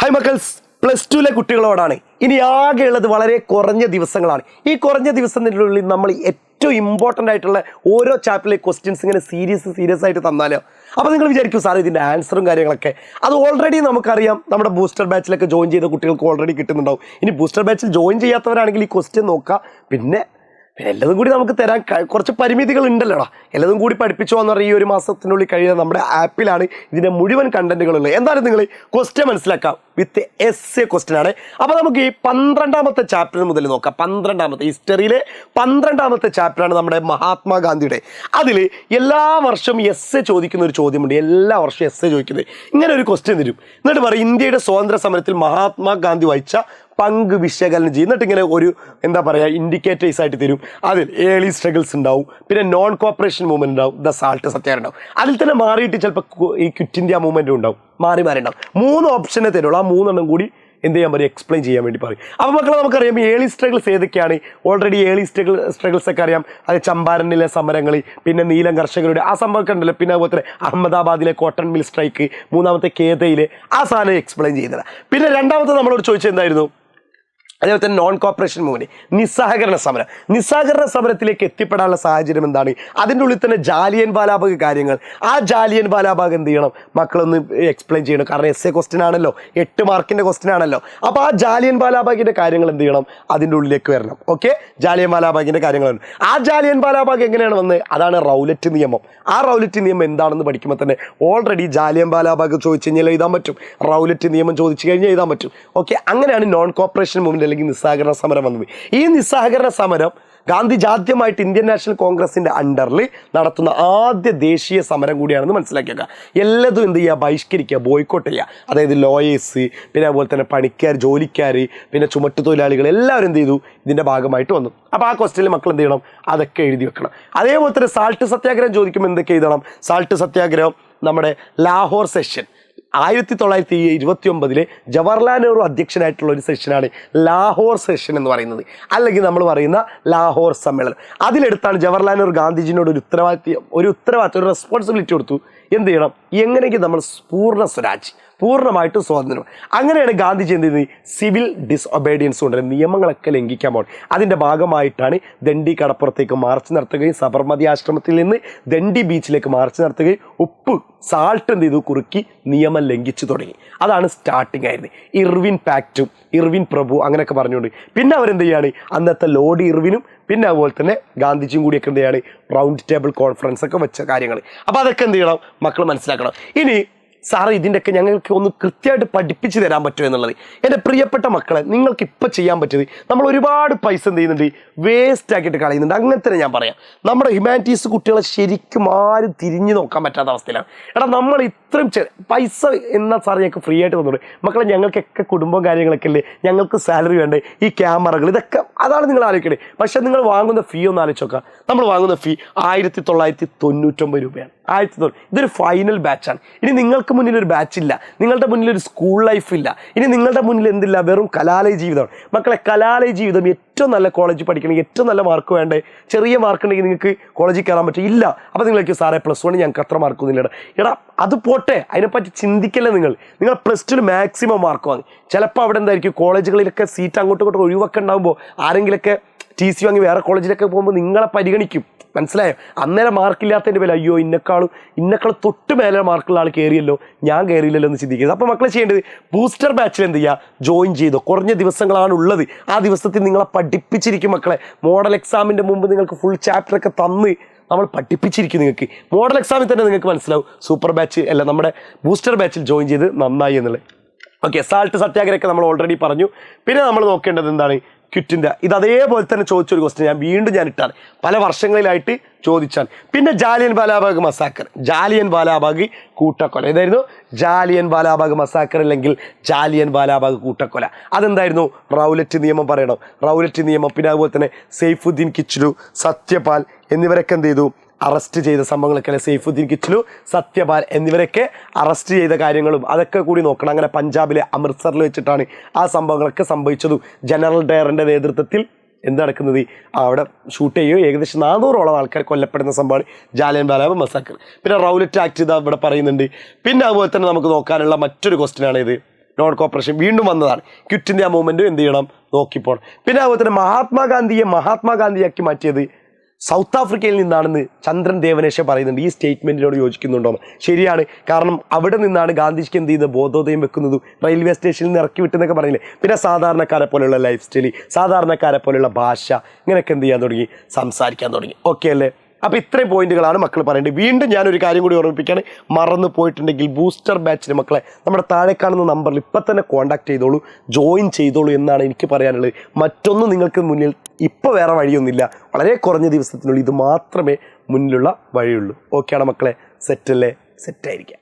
Hi മക്കൾസ്, +2 കുട്ടികളോടാണ്. ഇനി ആകെയുള്ളത് വളരെ കുറഞ്ഞ ദിവസങ്ങളാണ്. ഈ കുറഞ്ഞ ദിവസത്തിനുള്ളിൽ നമ്മൾ ഏറ്റവും ഇമ്പോർട്ടൻ്റ് ആയിട്ടുള്ള ഓരോ ചാപ്റ്ററിലെ ക്വസ്റ്റ്യൻസ് ഇങ്ങനെ സീരിയസ് ആയിട്ട് തന്നാലോ. അപ്പോൾ നിങ്ങൾ വിചാരിക്കും സാർ ഇതിൻ്റെ ആൻസറും കാര്യങ്ങളൊക്കെ അത് ഓൾറെഡി നമുക്കറിയാം. നമ്മുടെ ബൂസ്റ്റർ ബാച്ചിലൊക്കെ ജോയിൻ ചെയ്ത കുട്ടികൾക്ക് ഓൾറെഡി കിട്ടുന്നുണ്ടാവും. ഇനി ബൂസ്റ്റർ ബാച്ചിൽ ജോയിൻ ചെയ്യാത്തവരാണെങ്കിൽ ഈ ക്വസ്റ്റ്യൻ നോക്കുക. പിന്നെ എല്ലതും കൂടി നമുക്ക് തരാൻ കുറച്ച് പരിമിതികൾ ഉണ്ടല്ലോടാ. എല്ലതും കൂടി പഠിപ്പിച്ചു എന്ന് പറഞ്ഞാൽ ഈ ഒരു മാസത്തിനുള്ളിൽ കഴിയുന്ന നമ്മുടെ ആപ്പിലാണ് ഇതിൻ്റെ മുഴുവൻ കണ്ടന്റുകളുള്ളത്. എന്തായാലും നിങ്ങൾ ക്വസ്റ്റ്യൻ മനസ്സിലാക്കാം. വിത്ത് എസ്സേ ക്വസ്റ്റ്യൻ ആണ്. അപ്പോൾ നമുക്ക് ഈ 12ാമത്തെ ചാപ്റ്റർ മുതൽ നോക്കാം. 12ാമത്തെ ഹിസ്റ്ററിയിലെ 12ാമത്തെ ചാപ്റ്ററാണ് നമ്മുടെ മഹാത്മാഗാന്ധിയുടെ. അതിൽ എല്ലാ വർഷവും എസ്സേ ചോദിക്കുന്ന ഒരു ചോദ്യമുണ്ട്. എല്ലാ വർഷവും എസ്സേ ചോദിക്കുന്നത് ഇങ്ങനെ ഒരു ക്വസ്റ്റ്യൻ തരും. എന്നിട്ട് പറയും ഇന്ത്യയുടെ സ്വാതന്ത്ര്യ സമരത്തിൽ മഹാത്മാഗാന്ധി വഹിച്ച പങ്ക് വിശകലനം ചെയ്യും. എന്നിട്ട് ഇങ്ങനെ ഒരു എന്താ പറയുക ഇൻഡിക്കേറ്റേഴ്സ് ആയിട്ട് തരും. അതിൽ ഏർലി സ്ട്രഗിൾസ് ഉണ്ടാവും, പിന്നെ നോൺ കോപ്പറേഷൻ മൂവ്മെൻറ്റ് ഉണ്ടാവും, ദ സാൾട്ട് സത്യാഗ്രഹം ഉണ്ടാവും. അതിൽ തന്നെ മാറിയിട്ട് ചിലപ്പോൾ ഈ ക്വിറ്റ് ഇന്ത്യ മൂവ്മെൻറ്റും ഉണ്ടാവും. മാറി ഉണ്ടാവും. 3 ഓപ്ഷനെ തരുള്ളൂ. ആ 3 കൂടി എന്ത് ചെയ്യാൻ പറയും, എക്സ്പ്ലെയിൻ ചെയ്യാൻ വേണ്ടി പറയും. അപ്പോൾ മക്കളെ നമുക്കറിയാം ഏർലി സ്ട്രഗിൾസ് ഏതൊക്കെയാണ്. ഓൾറെഡി ഏർലി സ്ട്രഗിൾസ് ഒക്കെ അറിയാം. അത് ചമ്പാരനിലെ സമരങ്ങൾ, പിന്നെ നീലം കർഷകരുടെ ആ സംഭവമൊക്കെ ഉണ്ടല്ലോ. പിന്നെ അതുപോലെ തന്നെ അഹമ്മദാബാദിലെ കോട്ടൺ മിൽ സ്ട്രൈക്ക്, 3ാമത്തെ കേദയിലെ ആ സാധനം എക്സ്പ്ലെയിൻ ചെയ്യുന്നത്. പിന്നെ 2ാമത്തെ നമ്മളോട് ചോദിച്ചത് എന്തായിരുന്നു, അതേപോലെ തന്നെ നോൺ കോപ്പറേഷൻ മൂവ്മെൻറ്റ്, നിസ്സഹകരണ സമരം. നിസ്സഹകരണ സമരത്തിലേക്ക് എത്തിപ്പെടാനുള്ള സാഹചര്യം എന്താണ്, അതിൻ്റെ ഉള്ളിൽ തന്നെ ജാലിയൻ വാലാബാഗ് കാര്യങ്ങൾ. ആ ജാലിയൻ വാലാബാഗ് എന്ത് ചെയ്യണം, മക്കളൊന്ന് എക്സ്പ്ലെയിൻ ചെയ്യണം. കാരണം എസ്സേ ക്വസ്റ്റ്യൻ ആണല്ലോ, 8 മാർക്കിൻ്റെ ക്വസ്റ്റ്യൻ ആണല്ലോ. അപ്പോൾ ആ ജാലിയൻ വാലാബാഗിൻ്റെ കാര്യങ്ങൾ എന്ത് ചെയ്യണം, അതിൻ്റെ ഉള്ളിലേക്ക് വരണം. ഓക്കെ, ജാലിയൻ വാലാബാഗിൻ്റെ കാര്യങ്ങളാണ്. ആ ജാലിയൻ വാലാബാഗ് എങ്ങനെയാണ് വന്നത്, അതാണ് റൗലറ്റ് നിയമം. ആ റൗലറ്റ് നിയമം എന്താണെന്ന് പഠിക്കുമ്പോൾ തന്നെ ഓൾറെഡി ജാലിയൻ വാലാബാഗ് ചോദിച്ചു കഴിഞ്ഞാൽ എഴുതാൻ പറ്റും, റൗലറ്റ് നിയമം ചോദിച്ചു കഴിഞ്ഞാൽ എഴുതാൻ പറ്റും. ഓക്കെ, അങ്ങനെയാണ് നോൺ കോപ്പറേഷൻ മൂവ്മെൻറ്റ് അല്ലെങ്കിൽ നിസ്സഹകരണ സമരം വന്നത്. ഈ നിസ്സഹകരണ സമരം ഗാന്ധിജി ആദ്യമായിട്ട് ഇന്ത്യൻ നാഷണൽ കോൺഗ്രസിൻ്റെ അണ്ടറിൽ നടത്തുന്ന ആദ്യ ദേശീയ സമരം കൂടിയാണെന്ന് മനസ്സിലാക്കിയേക്കുക. എല്ലാതും എന്ത് ചെയ്യുക, ബഹിഷ്കരിക്കുക, ബോയ്ക്കോട്ട് ചെയ്യുക. അതായത് ലോയേഴ്സ്, പിന്നെ അതുപോലെ തന്നെ പണിക്കാർ, ജോലിക്കാർ, പിന്നെ ചുമട്ടുതൊഴിലാളികൾ എല്ലാവരും എന്ത് ചെയ്തു, ഇതിൻ്റെ ഭാഗമായിട്ട് വന്നു. അപ്പോൾ ആ ക്വസ്റ്റ്യനിൽ മക്കൾ എന്ത് ചെയ്യണം, അതൊക്കെ എഴുതി വെക്കണം. അതേപോലെ തന്നെ സാൾട്ട് സത്യാഗ്രഹം ചോദിക്കുമ്പോൾ എന്തൊക്കെ എഴുതണം. സാൾട്ട് സത്യാഗ്രഹം നമ്മുടെ ലാഹോർ സെഷൻ 1929 ജവഹർലാൽ നെഹ്റു അധ്യക്ഷനായിട്ടുള്ള ഒരു സെഷനാണ് ലാഹോർ സെഷൻ എന്ന് പറയുന്നത്, അല്ലെങ്കിൽ നമ്മൾ പറയുന്ന ലാഹോർ സമ്മേളനം. അതിലെടുത്താണ് ജവഹർലാൽ നെഹ്റു ഗാന്ധിജിനോട് ഒരു ഉത്തരവാദിത്വം, ഒരു റെസ്പോൺസിബിലിറ്റി കൊടുത്തു. എന്ത് ചെയ്യണം, എങ്ങനെയെങ്കിലും നമ്മൾ പൂർണ്ണ സ്വരാജ്, പൂർണ്ണമായിട്ടും സ്വാതന്ത്ര്യം. അങ്ങനെയാണ് ഗാന്ധിജി എന്ത് ചെയ്യുന്നത്, സിവിൽ ഡിസൊബീഡിയൻസ് കൊണ്ട് നിയമങ്ങളൊക്കെ ലംഘിക്കാൻ പോകുന്നത്. അതിൻ്റെ ഭാഗമായിട്ടാണ് ദണ്ഡി കടപ്പുറത്തേക്ക് മാർച്ച് നടത്തുകയും സബർമതി ആശ്രമത്തിൽ നിന്ന് ദണ്ഡി ബീച്ചിലേക്ക് മാർച്ച് നടത്തുകയും സാൾട്ട് എന്ത് ചെയ്തു, കുറുക്കി നിയമം ലംഘിച്ചു തുടങ്ങി. അതാണ് സ്റ്റാർട്ടിങ് ആയിരുന്നത്. ഇർവിൻ പാക്റ്റും ഇർവിൻ പ്രഭു അങ്ങനെയൊക്കെ പറഞ്ഞുകൊണ്ട് പിന്നെ അവരെന്ത് ചെയ്യാണ്, അന്നത്തെ ലോർഡ് ഇർവിനും പിന്നെ അതുപോലെ തന്നെ ഗാന്ധിജിയും കൂടിയൊക്കെ എന്ത് ചെയ്യാണ്, റൗണ്ട് ടേബിൾ കോൺഫറൻസ് ഒക്കെ വെച്ച കാര്യങ്ങൾ. അപ്പോൾ അതൊക്കെ എന്ത് ചെയ്യണം, മക്കൾ മനസ്സിലാക്കണം. ഇനി സാറ് ഇതിൻ്റെയൊക്കെ ഞങ്ങൾക്ക് ഒന്ന് കൃത്യമായിട്ട് പഠിപ്പിച്ച് തരാൻ പറ്റുമോ എന്നുള്ളത്. എൻ്റെ പ്രിയപ്പെട്ട മക്കളെ, നിങ്ങൾക്ക് ഇപ്പോൾ ചെയ്യാൻ പറ്റിയത്, നമ്മൾ ഒരുപാട് പൈസ എന്ത് ചെയ്യുന്നുണ്ട്, വേസ്റ്റ് ആക്കിയിട്ട് കളയുന്നുണ്ട്. അങ്ങനെ തന്നെ ഞാൻ പറയാം, നമ്മുടെ ഹ്യൂമാനിറ്റീസ് കുട്ടികളെ ശരിക്കും ആരും തിരിഞ്ഞു നോക്കാൻ പറ്റാത്ത അവസ്ഥയിലാണ്. എടാ, നമ്മൾ ഇത്രയും പൈസ എന്നാൽ സാർ ഞങ്ങൾക്ക് ഫ്രീ ആയിട്ട് തന്നോളൂ. മക്കളെ, ഞങ്ങൾക്കൊക്കെ കുടുംബം കാര്യങ്ങളൊക്കെ അല്ലേ, ഞങ്ങൾക്ക് സാലറി വേണ്ടേ, ഈ ക്യാമറകൾ ഇതൊക്കെ അതാണ് നിങ്ങൾ ആലോചിക്കണേ. പക്ഷേ നിങ്ങൾ വാങ്ങുന്ന ഫീ ഒന്ന് ആലോചിച്ച് നോക്കാം. നമ്മൾ വാങ്ങുന്ന ഫീ 1999 രൂപയാണ്. 1900. ഇതൊരു ഫൈനൽ ബാച്ചാണ്. ഇനി നിങ്ങൾക്ക് മുന്നിൽ ഒരു ബാച്ച് ഇല്ല, നിങ്ങളുടെ മുന്നിൽ ഒരു സ്കൂൾ ലൈഫ് ഇല്ല. ഇനി നിങ്ങളുടെ മുന്നിൽ എന്തില്ല, വെറും കലാലയ ജീവിതമാണ്. മക്കളെ, കലാലയ ജീവിതം ഏറ്റവും നല്ല കോളേജിൽ പഠിക്കണമെങ്കിൽ ഏറ്റവും നല്ല മാർക്ക് വേണ്ടേ. ചെറിയ മാർക്ക് ഉണ്ടെങ്കിൽ നിങ്ങൾക്ക് കോളേജിൽ കയറാൻ പറ്റും ഇല്ല. അപ്പോൾ നിങ്ങൾക്ക് സാറേ +1 ഞങ്ങൾക്ക് അത്ര മാർക്കൊന്നുമില്ല. എടാ, അത് പോട്ടെ, അതിനെപ്പറ്റി ചിന്തിക്കല്ലേ. നിങ്ങൾ +2 മാക്സിമം മാർക്ക് വാങ്ങി. ചിലപ്പോൾ അവിടെ എന്തായിരിക്കും, കോളേജുകളിലൊക്കെ സീറ്റ് അങ്ങോട്ടും ഇങ്ങോട്ടും ഒഴിവൊക്കെ ഉണ്ടാകുമ്പോൾ ആരെങ്കിലൊക്കെ TC വാങ്ങി വേറെ കോളേജിലൊക്കെ പോകുമ്പോൾ നിങ്ങളെ പരിഗണിക്കും. മനസ്സിലായോ? അന്നേരം മാർക്കില്ലാത്തതിൻ്റെ പേര് അയ്യോ ഇന്നേക്കാളും തൊട്ട് മേലെ മാർക്കുള്ള ആൾ കയറിയല്ലോ, ഞാൻ കയറിയില്ലല്ലോ എന്ന് ചിന്തിക്കുന്നത്. അപ്പോൾ മക്കളെ ചെയ്യേണ്ടത്, ബൂസ്റ്റർ ബാച്ചിൽ എന്ത് ചെയ്യുക, ജോയിൻ ചെയ്തോ. കുറഞ്ഞ ദിവസങ്ങളാണുള്ളത്. ആ ദിവസത്തിൽ നിങ്ങളെ പഠിപ്പിച്ചിരിക്കും മക്കളെ. മോഡൽ എക്സാമിൻ്റെ മുമ്പ് നിങ്ങൾക്ക് ഫുൾ ചാപ്റ്ററൊക്കെ തന്ന് നമ്മൾ പഠിപ്പിച്ചിരിക്കും. നിങ്ങൾക്ക് മോഡൽ എക്സാമിൽ തന്നെ നിങ്ങൾക്ക് മനസ്സിലാവും സൂപ്പർ ബാച്ച് അല്ല നമ്മുടെ ബൂസ്റ്റർ ബാച്ചിൽ ജോയിൻ ചെയ്ത് നന്നായി എന്നുള്ളത്. ഓക്കെ, സാൾട്ട് സത്യാഗ്രഹമൊക്കെ നമ്മൾ ഓൾറെഡി പറഞ്ഞു. പിന്നെ നമ്മൾ നോക്കേണ്ടത് എന്താണ്, ക്വിറ്റ് ഇന്ത്യ. ഇത് അതേപോലെ തന്നെ ചോദിച്ചൊരു ക്വസ്റ്റ്യൻ വീണ്ടും ഞാൻ ഇട്ടാണ്, പല വർഷങ്ങളിലായിട്ട് ചോദിച്ചാൽ. പിന്നെ ജാലിയൻ വാലാബാഗ് മസാക്കർ, ജാലിയൻ വാലാബാഗ് കൂട്ടക്കൊല. ഏതായിരുന്നു, ജാലിയൻ വാലാബാഗ് മസാക്കർ അല്ലെങ്കിൽ ജാലിയൻ വാലാബാഗ് കൂട്ടക്കൊല. അതെന്തായിരുന്നു, റൗലറ്റ് നിയമം പറയണം. റൗലറ്റ് നിയമം. പിന്നെ അതുപോലെ തന്നെ സൈഫുദ്ദീൻ കിച്ലു, സത്യപാൽ എന്നിവരൊക്കെ എന്ത് ചെയ്തു, അറസ്റ്റ് ചെയ്ത സംഭവങ്ങളൊക്കെ അല്ലെ. സൈഫുദ്ദീൻ കിച്ലു, സത്യപാൽ എന്നിവരൊക്കെ അറസ്റ്റ് ചെയ്ത കാര്യങ്ങളും അതൊക്കെ കൂടി നോക്കണം. അങ്ങനെ പഞ്ചാബിലെ അമൃത്സറിൽ വെച്ചിട്ടാണ് ആ സംഭവങ്ങളൊക്കെ സംഭവിച്ചതും. ജനറൽ ഡയറിൻ്റെ നേതൃത്വത്തിൽ എന്ത് നടക്കുന്നത്, അവിടെ ഷൂട്ട് ചെയ്യുകയോ ഏകദേശം 400ഓളം ആൾക്കാർ കൊല്ലപ്പെടുന്ന സംഭവമാണ് ജാലിയൻ വാലാബാഗ് മസാക്കർ. പിന്നെ റൗലറ്റ് ആക്ട് ഇതാ ഇവിടെ പറയുന്നുണ്ട്. പിന്നെ അതുപോലെ തന്നെ നമുക്ക് നോക്കാനുള്ള മറ്റൊരു ക്വസ്റ്റ്യനാണ് ഇത്, നോൺ കോപ്പറേഷൻ വീണ്ടും വന്നതാണ്. ക്വിറ്റ് ഇന്ത്യ മൂവ്മെൻറ്റും എന്ത് ചെയ്യണം, നോക്കിപ്പോണം. പിന്നെ അതുപോലെ തന്നെ മഹാത്മാഗാന്ധിയാക്കി മാറ്റിയത് സൗത്ത് ആഫ്രിക്കയിൽ നിന്നാണെന്ന് ചന്ദ്രൻ ദേവനേശ പറയുന്നുണ്ട്. ഈ സ്റ്റേറ്റ്മെൻറ്റിനോട് യോജിക്കുന്നുണ്ടോ? ശരിയാണ്. കാരണം അവിടെ നിന്നാണ് ഗാന്ധിജിക്ക് എന്ത് ചെയ്ത് ബോധോദയം വെക്കുന്നതും റെയിൽവേ സ്റ്റേഷനിൽ നിന്ന് ഇറക്കി വിട്ടെന്നൊക്കെ പറഞ്ഞില്ലേ. പിന്നെ സാധാരണക്കാരെ പോലെയുള്ള ലൈഫ് സ്റ്റൈൽ, സാധാരണക്കാരെ പോലെയുള്ള ഭാഷ, ഇങ്ങനെയൊക്കെ എന്ത് ചെയ്യാൻ തുടങ്ങി, സംസാരിക്കാൻ തുടങ്ങി. ഓക്കെ അല്ലേ? അപ്പോൾ ഇത്രയും പോയിന്റുകളാണ് മക്കൾ പറയേണ്ടത്. വീണ്ടും ഞാനൊരു കാര്യം കൂടി ഓർമ്മിപ്പിക്കുകയാണ്, മറന്നു പോയിട്ടുണ്ടെങ്കിൽ ബൂസ്റ്റർ ബാച്ചിന് മക്കളെ നമ്മുടെ താഴെ കാണുന്ന നമ്പറിൽ ഇപ്പം തന്നെ കോൺടാക്ട് ചെയ്തോളൂ, ജോയിൻ ചെയ്തോളൂ എന്നാണ് എനിക്ക് പറയാനുള്ളത്. മറ്റൊന്നും നിങ്ങൾക്ക് മുന്നിൽ ഇപ്പോൾ വേറെ വഴിയൊന്നുമില്ല. വളരെ കുറഞ്ഞ ദിവസത്തിനുള്ളിൽ ഇത് മാത്രമേ മുന്നിലുള്ള വഴിയുള്ളൂ. ഓക്കെയാണ് മക്കളെ? സെറ്റല്ലേ? സെറ്റായിരിക്കാം.